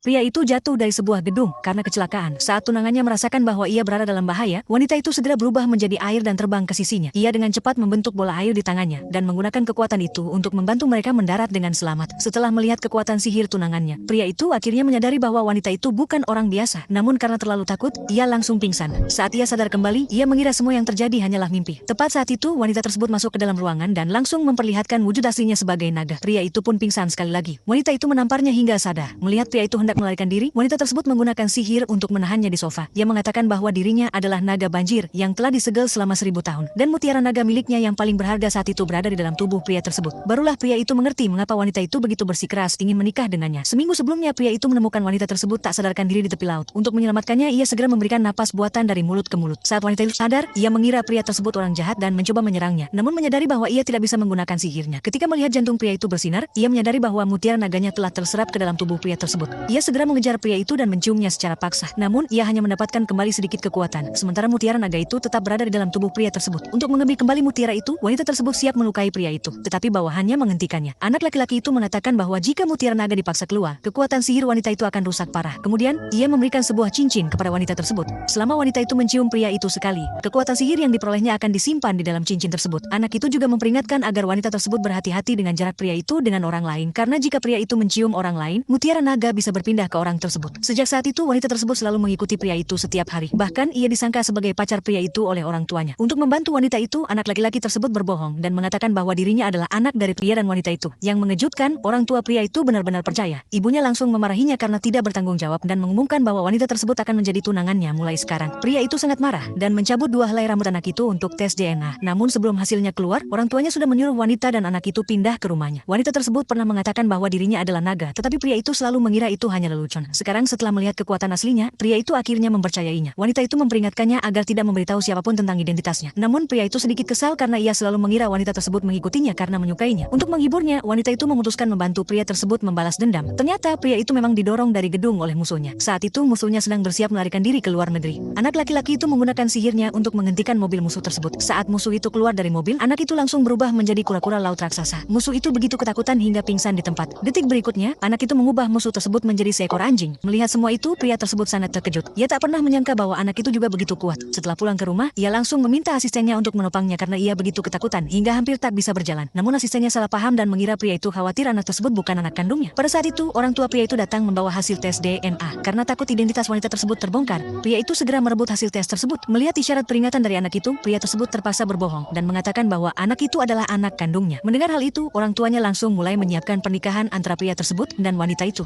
Pria itu jatuh dari sebuah gedung karena kecelakaan. Saat tunangannya merasakan bahwa ia berada dalam bahaya, wanita itu segera berubah menjadi air dan terbang ke sisinya. Ia dengan cepat membentuk bola air di tangannya dan menggunakan kekuatan itu untuk membantu mereka mendarat dengan selamat. Setelah melihat kekuatan sihir tunangannya, pria itu akhirnya menyadari bahwa wanita itu bukan orang biasa. Namun karena terlalu takut, ia langsung pingsan. Saat ia sadar kembali, ia mengira semua yang terjadi hanyalah mimpi. Tepat saat itu, wanita tersebut masuk ke dalam ruangan dan langsung memperlihatkan wujud aslinya sebagai naga. Pria itu pun pingsan sekali lagi. Wanita itu menamparnya hingga sadar. Melihat pria itu hendak melarikan diri, wanita tersebut menggunakan sihir untuk menahannya di sofa. Ia mengatakan bahwa dirinya adalah naga banjir yang telah disegel selama 1000 tahun. Dan mutiara naga miliknya yang paling berharga saat itu berada di dalam tubuh pria tersebut. Barulah pria itu mengerti mengapa wanita itu begitu bersikeras ingin menikah dengannya. Seminggu sebelumnya pria itu menemukan wanita tersebut tak sadarkan diri di tepi laut. Untuk menyelamatkannya, ia segera memberikan napas buatan dari mulut ke mulut. Saat wanita itu sadar, ia mengira pria tersebut orang jahat dan mencoba menyerangnya. Namun menyadari bahwa ia tidak bisa menggunakan sihirnya. Ketika melihat jantung pria itu bersinar, ia menyadari bahwa mutiara naganya telah terserap ke dalam tubuh pria tersebut. Ia segera mengejar pria itu dan menciumnya secara paksa. Namun, ia hanya mendapatkan kembali sedikit kekuatan. Sementara mutiara naga itu tetap berada di dalam tubuh pria tersebut. Untuk mengambil kembali mutiara itu, wanita tersebut siap melukai pria itu. Tetapi bawahannya menghentikannya. Anak laki-laki itu mengatakan bahwa jika mutiara naga dipaksa keluar, kekuatan sihir wanita itu akan rusak parah. Kemudian, ia memberikan sebuah cincin kepada wanita tersebut. Selama wanita itu mencium pria itu sekali, kekuatan sihir yang diperolehnya akan disimpan di dalam cincin tersebut. Anak itu juga memperingatkan agar wanita tersebut berhati-hati dengan jarak pria itu dengan orang lain. Karena jika pria itu mencium orang lain, mutiara naga bisa berpindah ke orang tersebut. Sejak saat itu, wanita tersebut selalu mengikuti pria itu setiap hari. Bahkan, ia disangka sebagai pacar pria itu oleh orang tuanya. Untuk membantu wanita itu, anak laki-laki tersebut berbohong dan mengatakan bahwa dirinya adalah anak dari pria dan wanita itu. Yang mengejutkan, orang tua pria itu benar-benar percaya. Ibunya langsung memarahinya karena tidak bertanggung jawab dan mengumumkan bahwa wanita tersebut akan menjadi tunangannya mulai sekarang. Pria itu sangat marah dan mencabut 2 helai rambut anak itu untuk tes DNA. Namun sebelum hasilnya keluar, orang tuanya sudah menyuruh wanita dan anak itu pindah ke rumahnya. Wanita tersebut pernah mengatakan bahwa dirinya adalah naga, tetapi pria itu selalu mengira itu hanya lelucon. Sekarang setelah melihat kekuatan aslinya, pria itu akhirnya mempercayainya. Wanita itu memperingatkannya agar tidak memberitahu siapapun tentang identitasnya. Namun pria itu sedikit kesal karena ia selalu mengira wanita tersebut mengikutinya karena menyukainya. Untuk menghiburnya, wanita itu memutuskan membantu pria tersebut membalas dendam. Ternyata pria itu memang didorong dari gedung oleh musuhnya. Saat itu musuhnya sedang bersiap melarikan diri ke luar negeri. Anak laki-laki itu menggunakan sihirnya untuk menghentikan mobil musuh tersebut. Saat musuh itu keluar dari mobil, anak itu langsung berubah menjadi kura-kura laut raksasa. Musuh itu begitu ketakutan hingga pingsan di tempat. Detik berikutnya, anak itu mengubah musuh tersebut menjadi seekor anjing. Melihat semua itu, pria tersebut sangat terkejut. Ia tak pernah menyangka bahwa anak itu juga begitu kuat. Setelah pulang ke rumah, ia langsung meminta asistennya untuk menopangnya karena ia begitu ketakutan hingga hampir tak bisa berjalan. Namun asistennya salah paham dan mengira pria itu khawatir anak tersebut bukan anak kandungnya. Pada saat itu, orang tua pria itu datang membawa hasil tes DNA. Karena takut identitas wanita tersebut terbongkar, pria itu segera merebut hasil tes tersebut. Melihat isyarat peringatan dari anak itu, pria tersebut terpaksa berbohong dan mengatakan bahwa anak itu adalah anak kandungnya. Mendengar hal itu, orang tuanya langsung mulai menyiapkan pernikahan antara pria tersebut dan wanita itu.